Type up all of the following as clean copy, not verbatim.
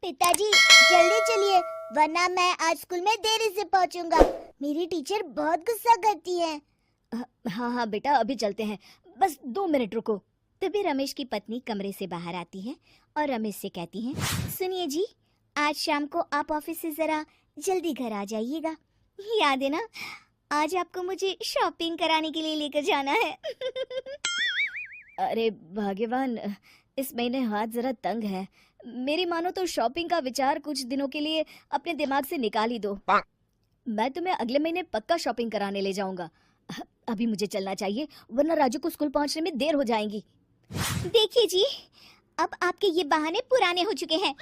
पिताजी जल्दी चलिए, वरना मैं आज स्कूल में देरी से पहुंचूंगा। मेरी टीचर बहुत गुस्सा करती है। हाँ हाँ बेटा, अभी चलते हैं, बस 2 मिनट रुको। तभी रमेश की पत्नी कमरे से बाहर आती है और रमेश से कहती है, सुनिए जी, आज शाम को आप ऑफिस से जरा जल्दी घर आ जाइएगा। याद है ना, आज आपको मुझे शॉपिंग कराने के लिए लेकर जाना है। अरे भाग्यवान, इस महीने हाथ जरा तंग है। मेरी मानो तो शॉपिंग का विचार कुछ दिनों के लिए अपने दिमाग से निकाल ही दो। मैं तुम्हें अगले महीने पक्का शॉपिंग कराने ले जाऊंगा। अभी मुझे चलना चाहिए, वरना राजू को स्कूल पहुंचने में देर हो जाएगी। देखिए जी, अब आपके ये बहाने पुराने हो चुके हैं।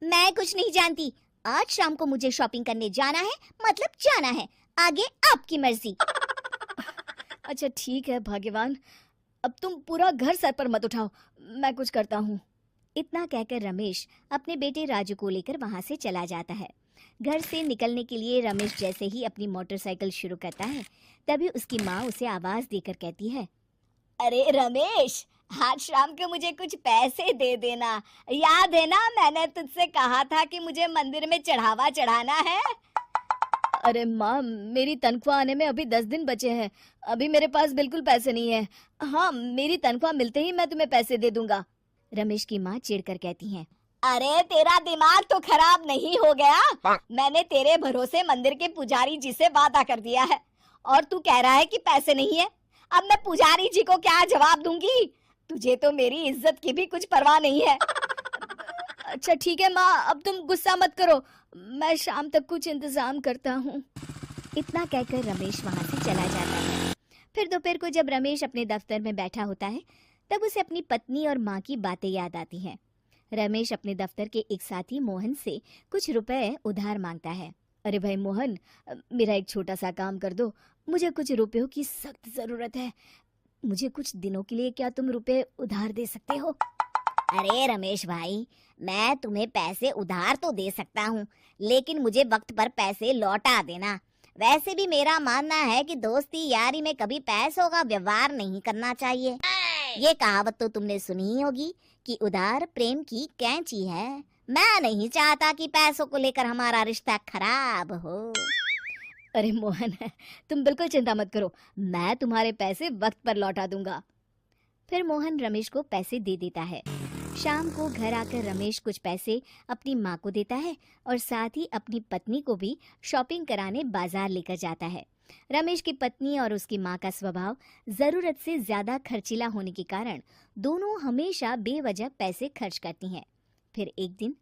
मैं कुछ नहीं जानती। आज शाम को मुझे शॉपिंग करने जाना है, मतलब जाना है। आगे आपकी मर्जी। अच्छा ठीक है भाग्यवान, अब तुम पूरा घर सर पर मत उठाओ, मैं कुछ करता हूँ। इतना कहकर रमेश अपने बेटे राजू को लेकर वहां से चला जाता है। घर से निकलने के लिए रमेश जैसे ही अपनी मोटरसाइकिल शुरू करता है, तभी उसकी माँ उसे आवाज देकर कहती है, अरे रमेश, आज शाम को मुझे कुछ पैसे दे देना। याद है ना, मैंने तुझसे कहा था कि मुझे मंदिर में चढ़ावा चढ़ाना है। अरे माँ, मेरी तनख्वाह आने में अभी 10 दिन बचे हैं, अभी मेरे पास बिल्कुल पैसे नहीं है। हाँ, मेरी तनख्वाह मिलते ही मैं तुम्हें पैसे दे दूंगा। रमेश की माँ चिढ़कर कहती हैं, अरे तेरा दिमाग तो खराब नहीं हो गया? मैंने तेरे भरोसे मंदिर के पुजारी जी से वादा कर दिया है और तू कह रहा है कि पैसे नहीं है। अब मैं पुजारी जी को क्या जवाब दूंगी? तुझे तो मेरी इज्जत की भी कुछ परवाह नहीं है। अच्छा ठीक है माँ, अब तुम गुस्सा मत करो, मैं शाम तक कुछ इंतजाम करता हूँ। इतना कहकर रमेश वहां से चला जाता है। फिर दोपहर को जब रमेश अपने दफ्तर में बैठा होता है, तब उसे अपनी पत्नी और माँ की बातें याद आती हैं। रमेश अपने दफ्तर के एक साथी मोहन से कुछ रुपए उधार मांगता है। अरे भाई मोहन, मेरा एक छोटा सा काम कर दो, मुझे कुछ रुपयों की सख्त जरूरत है। मुझे कुछ दिनों के लिए क्या तुम रुपए उधार दे सकते हो? अरे रमेश भाई, मैं तुम्हें पैसे उधार तो दे सकता हूँ, लेकिन मुझे वक्त पर पैसे लौटा देना। वैसे भी मेरा मानना है कि दोस्ती यारी में कभी पैसों का व्यवहार नहीं करना चाहिए। ये कहावत तो तुमने सुनी ही होगी कि उधार प्रेम की कैंची है। मैं नहीं चाहता कि पैसों को लेकर हमारा रिश्ता खराब हो। अरे मोहन, तुम बिल्कुल चिंता मत करो, मैं तुम्हारे पैसे वक्त पर लौटा दूंगा। फिर मोहन रमेश को पैसे दे देता है। शाम को घर आकर रमेश कुछ पैसे अपनी माँ को देता है और साथ ही अपनी पत्नी को भी शॉपिंग कराने बाजार लेकर जाता है। रमेश की पत्नी और उसकी माँ का स्वभाव जरूरत से ज्यादा खर्चीला होने के कारण दोनों हमेशा बेवजह पैसे खर्च करती हैं। फिर एक दिन,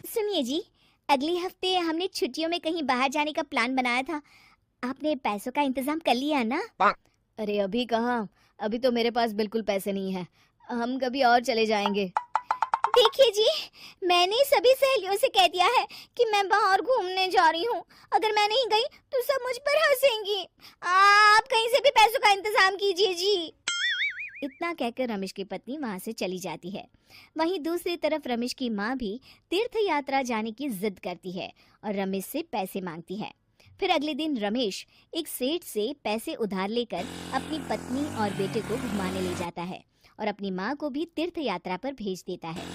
सुनिए जी, अगले हफ्ते हमने छुट्टियों में कहीं बाहर जाने का प्लान बनाया था। आपने पैसों का इंतजाम कर लिया ना? अरे अभी कहाँ, अभी तो मेरे पास बिल्कुल पैसे नहीं है, हम कभी और चले जाएंगे। देखिए जी, मैंने सभी सहेलियों से कह दिया है कि मैं बाहर घूमने जा रही हूँ। अगर मैं नहीं गई तो सब मुझ पर हंसेंगी। आप कहीं से भी पैसों का इंतजाम कीजिए जी। इतना कहकर रमेश की पत्नी वहां से चली जाती है। वहीं दूसरी तरफ रमेश की माँ भी तीर्थ यात्रा जाने की जिद करती है और रमेश से पैसे मांगती है। फिर अगले दिन रमेश एक सेठ से पैसे उधार लेकर अपनी पत्नी और बेटे को घुमाने ले जाता है और अपनी माँ को भी तीर्थ यात्रा पर भेज देता है।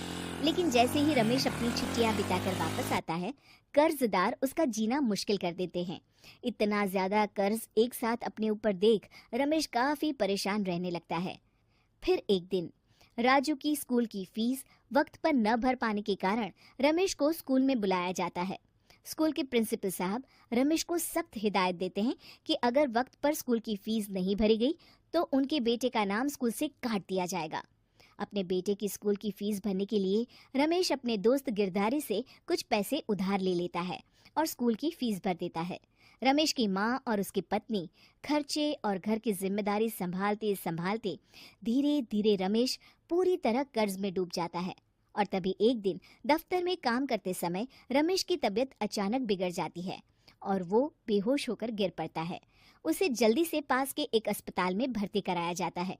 लेकिन जैसे ही रमेश अपनी छुट्टियां बिताकर वापस आता है, कर्जदार उसका जीना मुश्किल कर देते हैं। इतना ज्यादा कर्ज एक साथ अपने ऊपर देख रमेश काफी परेशान रहने लगता है। फिर एक दिन राजू की स्कूल की फीस वक्त पर न भर पाने के कारण रमेश को स्कूल में बुलाया जाता है। स्कूल के प्रिंसिपल साहब रमेश को सख्त हिदायत देते हैं कि अगर वक्त पर स्कूल की फीस नहीं भरी गई तो उनके बेटे का नाम स्कूल से काट दिया जाएगा। अपने बेटे की स्कूल की फीस भरने के लिए रमेश अपने दोस्त गिरधारी से कुछ पैसे उधार ले लेता है और स्कूल की फीस भर देता है। रमेश की माँ और उसकी पत्नी खर्चे और घर की जिम्मेदारी संभालते संभालते धीरे धीरे रमेश पूरी तरह कर्ज में डूब जाता है। और तभी एक दिन दफ्तर में काम करते समय रमेश की तबीयत अचानक बिगड़ जाती है और वो बेहोश होकर गिर पड़ता है। उसे जल्दी से पास के एक अस्पताल में भर्ती कराया जाता है।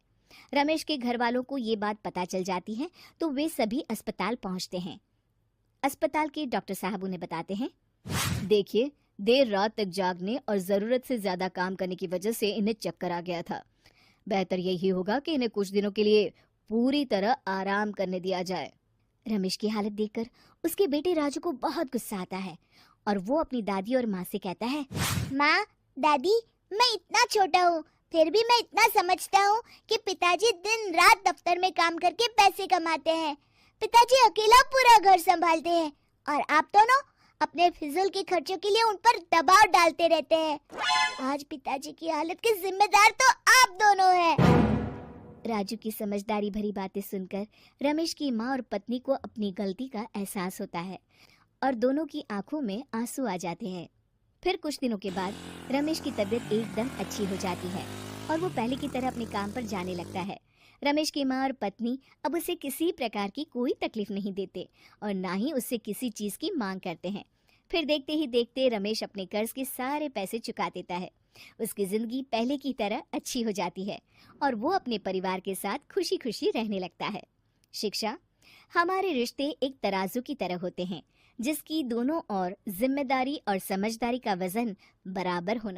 रमेश के घर वालों को ये बात पता चल जाती है तो वे सभी अस्पताल पहुंचते हैं। अस्पताल के डॉक्टर साहब उन्हें बताते हैं, देखिए, देर रात तक जागने और जरूरत से ज्यादा काम करने की वजह से इन्हें चक्कर आ गया था। बेहतर यही होगा कि इन्हें कुछ दिनों के लिए पूरी तरह आराम करने दिया जाए। रमेश की हालत देखकर उसके बेटे राजू को बहुत गुस्सा आता है और वो अपनी दादी और माँ से कहता है, माँ, दादी, मैं इतना छोटा हूँ, फिर भी मैं इतना समझता हूँ कि पिताजी दिन रात दफ्तर में काम करके पैसे कमाते हैं। पिताजी अकेला पूरा घर संभालते हैं और आप दोनों अपने फिजूल के खर्चों के लिए उन पर दबाव डालते रहते हैं। आज पिताजी की हालत के जिम्मेदार तो आप दोनों हैं। राजू की समझदारी भरी बातें सुनकर रमेश की माँ और पत्नी को अपनी गलती का एहसास होता है और दोनों की आंखों में आंसू आ जाते हैं। फिर कुछ दिनों के बाद रमेश की तबीयत एकदम अच्छी हो जाती है और वो पहले की तरह अपने काम पर जाने लगता है। रमेश की माँ और पत्नी अब उसे किसी प्रकार की कोई तकलीफ नहीं देते और ना ही उससे किसी चीज की मांग करते हैं। फिर देखते ही देखते रमेश अपने कर्ज के सारे पैसे चुका देता है। उसकी जिंदगी पहले की तरह अच्छी हो जाती है और वो अपने परिवार के साथ खुशी खुशी रहने लगता है। शिक्षा, हमारे रिश्ते एक तराजू की तरह होते हैं जिसकी दोनों ओर जिम्मेदारी और समझदारी का वजन बराबर होना